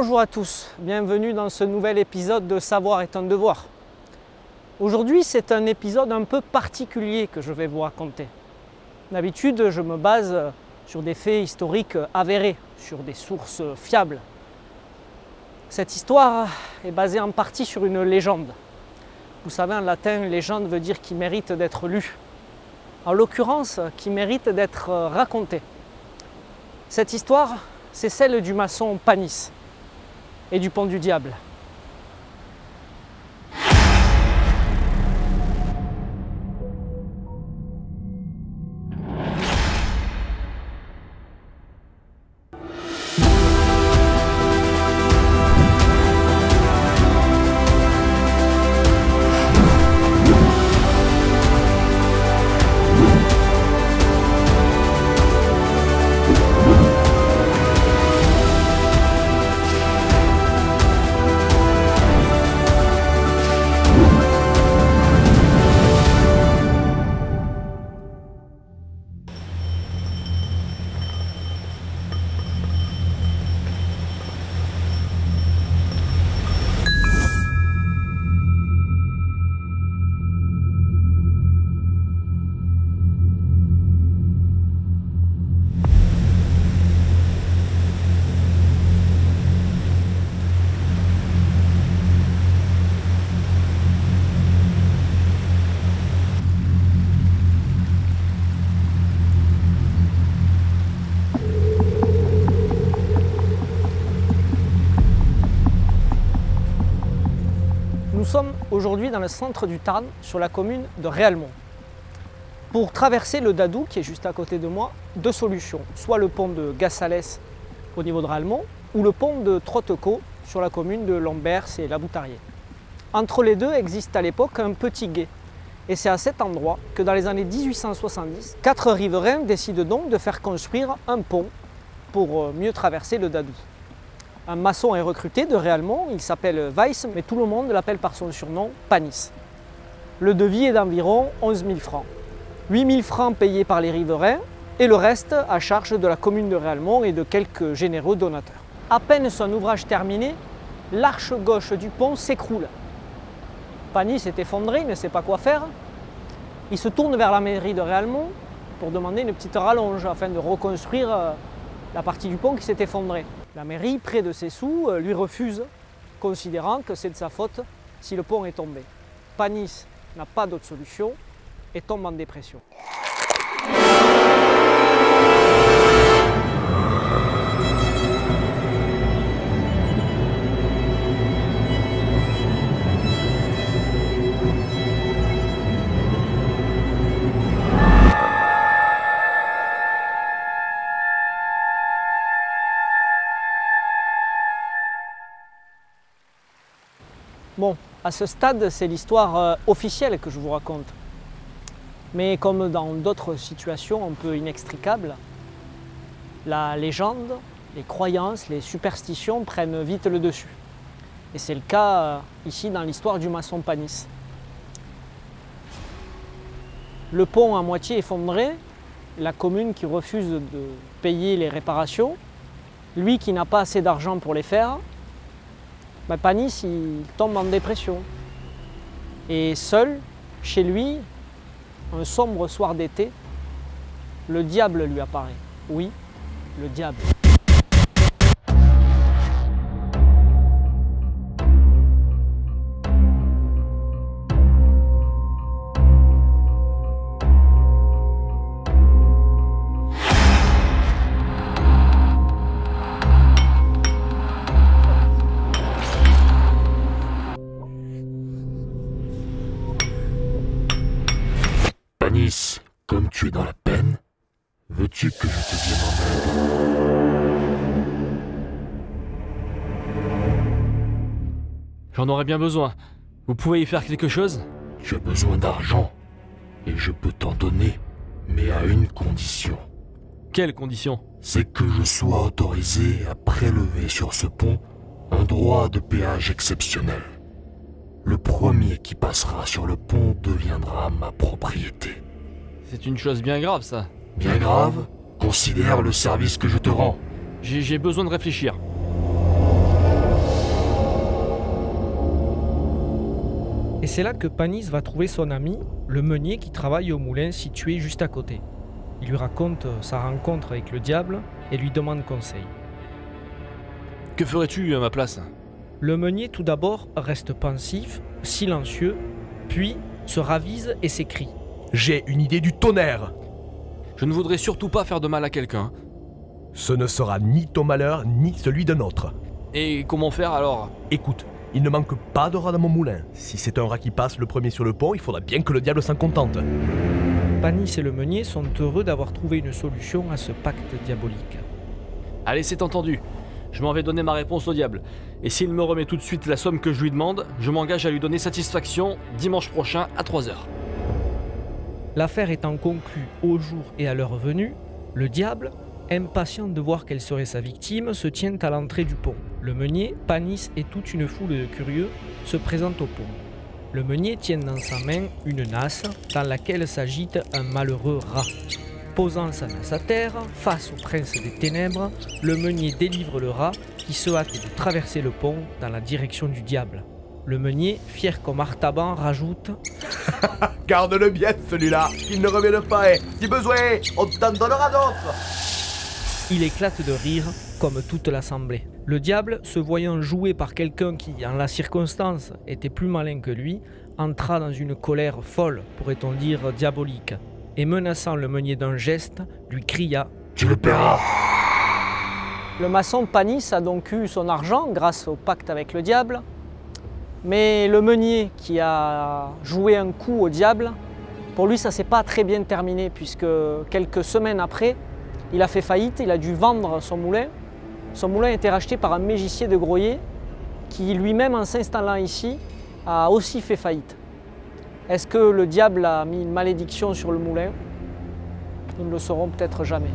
Bonjour à tous, bienvenue dans ce nouvel épisode de Savoir est un devoir. Aujourd'hui, c'est un épisode un peu particulier que je vais vous raconter. D'habitude, je me base sur des faits historiques avérés, sur des sources fiables. Cette histoire est basée en partie sur une légende. Vous savez, en latin, légende veut dire qui mérite d'être lue. En l'occurrence, qui mérite d'être racontée. Cette histoire, c'est celle du maçon Panis et du pont du diable. Nous sommes aujourd'hui dans le centre du Tarn, sur la commune de Réalmont. Pour traverser le Dadou, qui est juste à côté de moi, deux solutions. Soit le pont de Gassalès au niveau de Réalmont, ou le pont de Trotteco sur la commune de Lombers et La Boutarier. Entre les deux existe à l'époque un petit gué. Et c'est à cet endroit que dans les années 1870, 4 riverains décident donc de faire construire un pont pour mieux traverser le Dadou. Un maçon est recruté de Réalmont, il s'appelle Weiss, mais tout le monde l'appelle par son surnom Panis. Le devis est d'environ 11 000 francs. 8 000 francs payés par les riverains et le reste à charge de la commune de Réalmont et de quelques généreux donateurs. À peine son ouvrage terminé, l'arche gauche du pont s'écroule. Panis est effondré, il ne sait pas quoi faire. Il se tourne vers la mairie de Réalmont pour demander une petite rallonge afin de reconstruire la partie du pont qui s'est effondrée. La mairie, près de ses sous, lui refuse, considérant que c'est de sa faute si le pont est tombé. Panis n'a pas d'autre solution et tombe en dépression. Bon, à ce stade, c'est l'histoire officielle que je vous raconte. Mais comme dans d'autres situations un peu inextricables, la légende, les croyances, les superstitions prennent vite le dessus. Et c'est le cas ici dans l'histoire du maçon Panis. Le pont à moitié effondré, la commune qui refuse de payer les réparations, lui qui n'a pas assez d'argent pour les faire, Panis il tombe en dépression. Et seul, chez lui, un sombre soir d'été, le diable lui apparaît. Oui, le diable. Panis, comme tu es dans la peine, veux-tu que je te vienne en aide? J'en aurais bien besoin. Vous pouvez y faire quelque chose? Tu as besoin d'argent, et je peux t'en donner, mais à une condition. Quelle condition? C'est que je sois autorisé à prélever sur ce pont un droit de péage exceptionnel. Le premier qui passera sur le pont deviendra ma propriété. C'est une chose bien grave, ça. Bien grave? Considère le service que je te rends. J'ai besoin de réfléchir. Et c'est là que Panis va trouver son ami, le meunier qui travaille au moulin situé juste à côté. Il lui raconte sa rencontre avec le diable et lui demande conseil. Que ferais-tu à ma place? Le meunier tout d'abord reste pensif, silencieux, puis se ravise et s'écrie. J'ai une idée du tonnerre. Je ne voudrais surtout pas faire de mal à quelqu'un. Ce ne sera ni ton malheur, ni celui d'un autre. Et comment faire alors? Écoute, il ne manque pas de rat dans mon moulin. Si c'est un rat qui passe le premier sur le pont, il faudra bien que le diable s'en contente. Panis et le meunier sont heureux d'avoir trouvé une solution à ce pacte diabolique. Allez, c'est entendu. Je m'en vais donner ma réponse au diable. Et s'il me remet tout de suite la somme que je lui demande, je m'engage à lui donner satisfaction dimanche prochain à 3h. L'affaire étant conclue au jour et à l'heure venue, le diable, impatient de voir quelle serait sa victime, se tient à l'entrée du pont. Le meunier, Panis et toute une foule de curieux se présentent au pont. Le meunier tient dans sa main une nasse dans laquelle s'agite un malheureux rat. Posant sa nasse à terre, face au prince des ténèbres, le meunier délivre le rat qui se hâte de traverser le pont dans la direction du diable. Le meunier, fier comme Artaban, rajoute « Garde-le bien celui-là, qu'il ne revienne pas, si besoin, on t'en donnera d'autres !» Il éclate de rire, comme toute l'assemblée. Le diable, se voyant joué par quelqu'un qui, en la circonstance, était plus malin que lui, entra dans une colère folle, pourrait-on dire diabolique, et menaçant le meunier d'un geste, lui cria « Tu le paieras !» Le maçon Panis a donc eu son argent grâce au pacte avec le diable, mais le meunier qui a joué un coup au diable, pour lui ça s'est pas très bien terminé puisque quelques semaines après, il a fait faillite, il a dû vendre son moulin. Son moulin a été racheté par un mégicier de Groyer qui lui-même en s'installant ici a aussi fait faillite. Est-ce que le diable a mis une malédiction sur le moulin? Nous ne le saurons peut-être jamais.